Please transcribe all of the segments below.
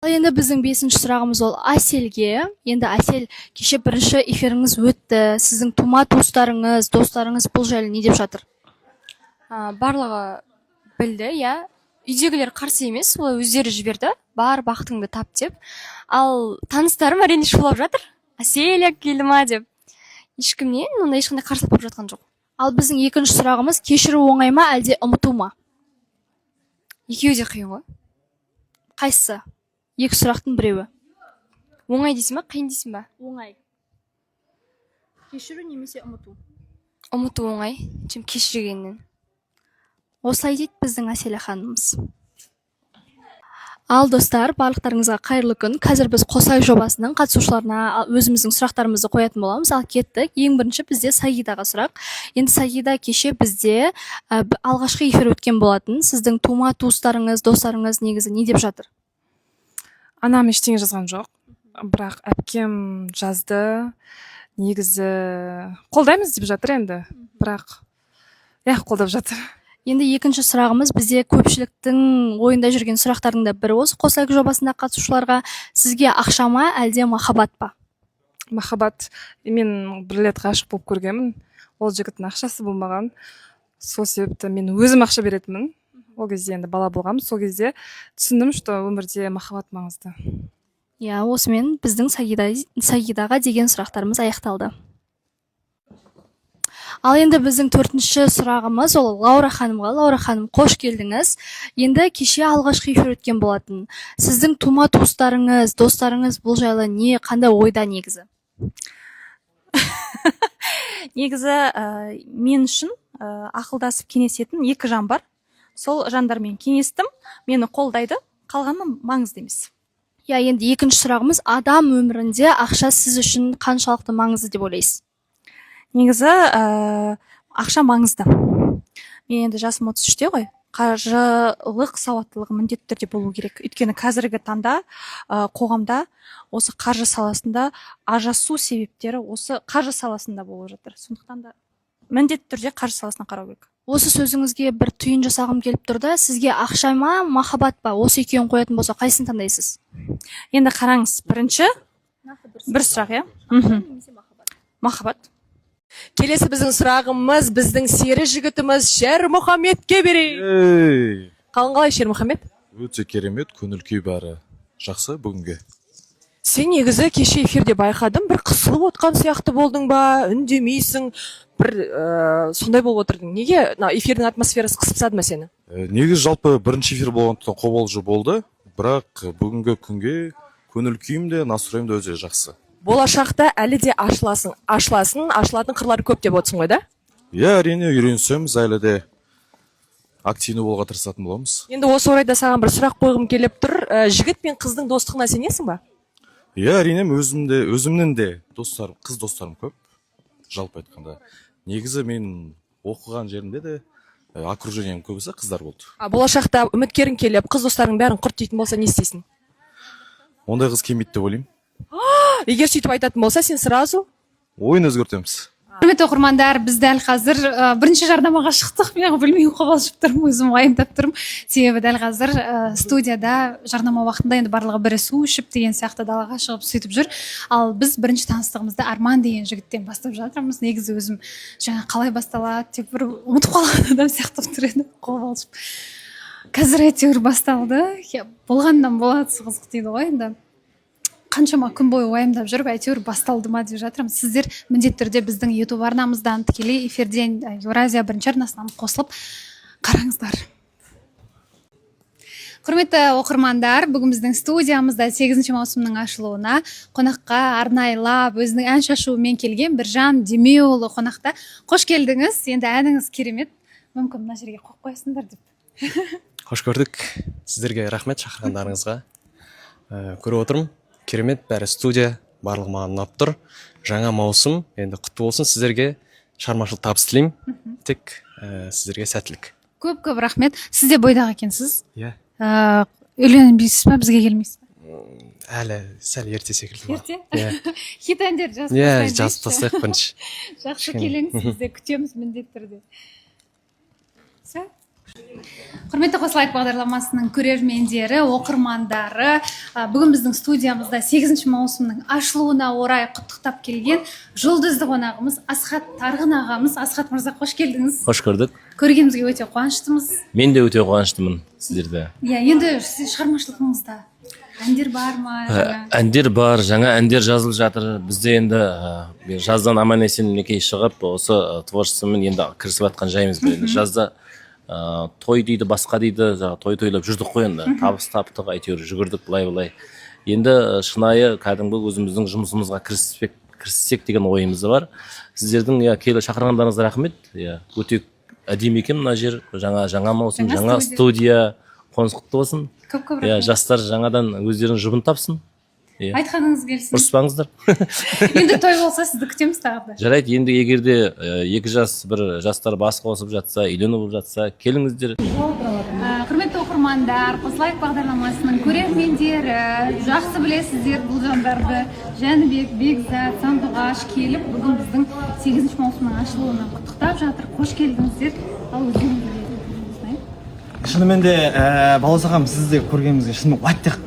Енді біздің бесінші сұрағымыз ол Әселге. Енді Әсел, кеше бірінші эфиріңіз өтті. Сіздің тума туыстарыңыз, достарыңыз бұл жайлы не деп жатыр? Барлығы білді, иә. Үйдегілер қарсы емес, олар өздері жіберді. Бар бақытыңды тап деп. Ал таныстарым әрине шулап жатыр. Әсел келді ма деп. Ешкімнен ондай ешқандай қарсылық болып жатқан жоқ. Ал біздің екінші сұрағымыз кешіру оңай ма, әлде ұмыту ма? Екеуі де қиын ғой. Қайсысы? Екі сұрақтың біреуі. Оңай дейсің ба, қиын дейсің ба? Оңай. Кешіру немесе ұмыту? Ұмыту оңай, чем кешіргеннен. Осылай дейді біздің Әселя ханымыз. Ал достар, барлықтарыңызға қайырлы күн. Қазір біз Қосай жобасының қатысушыларына өзіміздің сұрақтарымызды қоятын боламыз. Ал кеттік. Ең бірінші бізде Сагидаға сұрақ. Енді Сагида, кеше бізде алғашқы эфир өткен болатын. Сіздің тума туыстарыңыз, достарыңыз негізі не деп жатыр? Анам ештеңе жазған жоқ. Бірақ әпкем жазды. Негізі қолдаймыз деп жатыр енді. Бірақ қолдап жатыр. Енді екінші сұрағымыз бізде көпшіліктің ойында жүрген сұрақтардың да бірі осы Қосай жобасында қатысушыларға. Сізге ақша ма, әлде махаббат па? Махаббат. Мен бір рет ғашық болып көргенмін. Ол жігіттің ақшасы болмаған. Сол себепті мен өзім ақша беретінмін. Ол кезде енді бала болғанмын. Сол кезде түсіндім, что өмірде махаббат маңызды. Иә, осымен біздің Сагидаға деген сұрақтарымыз аяқталды. Ал енді біздің төртінші сұрағымыз ол Лаура ханымға. Лаура ханым, қош келдіңіз. Енді кеше алғашқы эфир өткен болатын. Сіздің тума туыстарыңыз, достарыңыз бұл жайлы не, қандай ойда негізі? Негізі мен үшін ақылдасып кеңесетін екі жан бар. Сол жандармен кеңестім, мені қолдайды, қалғаны маңызды емес. Иә, енді екінші сұрағымыз, адам өмірінде ақша сіз үшін қаншалықты маңызды деп ойлайсыз? Негізі ақша маңызды. Мен енді жасым 33-те ғой. Қаржылық сауаттылығы міндетті түрде болу керек. Өйткені қазіргі таңда қоғамда осы қаржы саласында ажырасу себептері осы қаржы саласында болып жатыр. Сондықтан да міндетті түрде қаржы саласына қарау керек. Осы сөзіңізге бір түйін жасағым келіп тұр да, сізге ақша ма, махаббат па? Осы екеуін қоятын болса, қайсысын таңдайсыз? Енді қараңыз, бірінші бір сұрақ, иә? Махаббат. Келесі біздің сұрағымыз біздің сері жігітіміз Шермұхамедке берейік. Қалай Шермұхамед? Өте керемет, көңіл күй бәрі жақсы бүгінге. Сен негізі кеше эфирде байқадым, бір қысылып отқан сияқты болдың ба, үндемейсің, бір сондай болып отырдың. Неге эфирдің атмосферасы қысып ма сені? Негізі жалпы бірінші эфир болғандықтан қобалжу болды, бірақ бүгінгі күнге көңіл күйім де, настроем де өте жақсы. Болашақта әлі де ашылатын қырлары көп деп отырсың ғой да? Иә, әрине үйренсеміз, әлі де активні болуға тырысатын боламыз. Енді осы орайда саған бір сұрақ қойғым келіп тұр. Жігіт пен қыздың достығына сенесің ба? Иә, әрине өзімнің де қыз достарым көп. Жалпы айтқанда. Негізі мен оқыған жерімде де окружением көбісі қыздар болды. Болашақта үміткерің келіп, қыз достарың бәрін құрт дейтін болса не істейсің? Ондай қыз келмейді деп ойлаймын. Егер сөйтіп айтатын болса, сен сразу ойын өзгертеміз. Құрметті оқырмандар, біз дәл қазір бірінші жарнамаға шықтық. Мен білмеймін, қобалжып тұрмын, өзім уайымдап тұрмын. Себебі дәл қазір студияда жарнама уақытында енді барлығы бірі су ішіп деген сияқты далаға шығып сөйтіп жүр. Ал біз бірінші таныстығымызды Арман деген жігіттен бастап жатырмыз. Негізі өзім жаңа қалай басталады, тек бір ұмытып қалған адам сияқты тұр еді, қобалжып. Қазір әйтеуір басталды. Болғаннан болады, қызық дейді ғой енді. Қаншама күн бойы уайымдап жүріп, әйтеуір басталды ма деп жатырмын. Сіздер міндетті түрде біздің YouTube арнамыздан тікелей эфирден Еуразия бірінші арнасынан қосылып қараңыздар. Құрметті оқырмандар, бүгін біздің студиямызда 8 маусымның ашылуына қонаққа арнайлап өзінің ән шашуымен келген Біржан Демеуұлы қонақта. Қош келдіңіз. Енді әніңіз керемет. Мүмкін мына жерге қойып қоясыңдар деп. Қош көрдік. Сіздерге рахмет шақырғандарыңызға. Көріп отырмын. Керемет, бәрі студия, барлығы маған ұнап тұр. Жаңа маусым, енді құтты болсын, сіздерге шығармашылық табыс тілеймін. Тек сіздерге сәттілік. Көп рахмет. Сіз де бойдақ екенсіз. Иә. Үйленбейсіз ба, бізге келмейсіз ба? Әлі сәл ерте секілді. Ерте? Иә. Хит әндер жазып Иә, тастайын. жазып тастайық бірінші. Жақсы келіңіз, сізді күтеміз міндетті түрде. Құрметті Қосылайық бағдарламасының көрермендері, оқырмандары, бүгін біздің студиямызда 8 маусымның ашылуына орай құттықтап келген жұлдызды қонағымыз Асхат Тарғын ағамыз. Асхат мырза, қош келдіңіз. Қош көрдік. Көргенімізге өте қуаныштымыз. Мен де өте қуаныштымын сіздерді. Иә, енді сіз шығармашылығыңызда әндер бар ма? Әндер бар, жаңа әндер жазылып жатыр. Бізде енді жаздан аман есен мінекей шығып, осы творчествомен енді кірісіп жатқан жайымыз бар. Жазда той дейді, басқа дейді, той тойлап жүрдік қой енді. Табыс таптық, әйтеуір жүгірдік былай. Енді шынайы кәдімгі өзіміздің жұмысымызға кіріссек деген ойымыз бар. Сіздердің келіп шақырғандарыңызға рахмет. Өте әдемі екен мына жер. Жаңа маусым, жаңа студия, қоныс құтты болсын. Көп рахмет. Жастар жаңадан өздерінің жұбын тапсын. Айтқаныңыз келсін. Ұрыспаңыздар. Енді той болса сізді күтеміз тағы да. Жарайды, енді егерде екі жастар бас қосып жатса, үйленіп жатса, келіңіздер. Құрметті оқырмандар, Қосылайық бағдарламасының көрермендері, жақсы білесіздер бұл жандарды. Жәнібек, Бекзат, Сандуғаш келіп, бүгін біздің 8 маусымның ашылуына құттықтап жатыр. Қош келдіңіздер. Ал шынымен де балауса ағам, сізді көргенімізге шынымен өте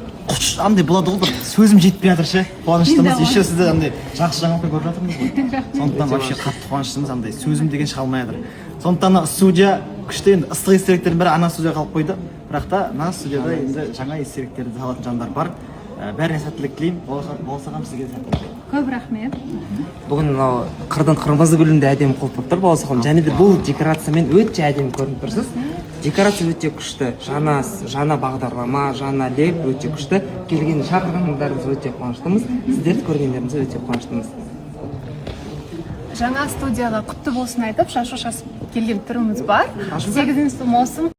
андай болады ғой, бір сөзім жетпей жатыр ше. Қуаныштымыз. Еще сізді андай жақсы жаңалықпен көріп жатырмыз ғой. Сондықтан вообще қатты қуаныштымыз, андай сөзім деген шыға алмай жатыр. Сондықтан студия күшті, енді ыстық естеліктердің бәрі ана студия қалып қойды. Бірақ та мына студияда енді жаңа естеліктерді салатын жандар бар. Бәріне сәттілік тілеймін. Балауса ағам, сізге сәттілік. көп рахмет. Бүгін мынау қырдың қырмызы гүлінде әдемі қылып тұр балауса ағам. Және де бұл декорациямен өте әдемі көрініп тұрсыз. Декорация өте күшті, жаңа бағдарлама, жаңа леп өте күшті. Келген шақырғандарыңыз өте қуаныштымыз. Сіздерді көргендеріңіз өте қуаныштымыз. Жаңа студияға құтты болсын айтып, шашу шашып келген түріміз бар. 8 маусым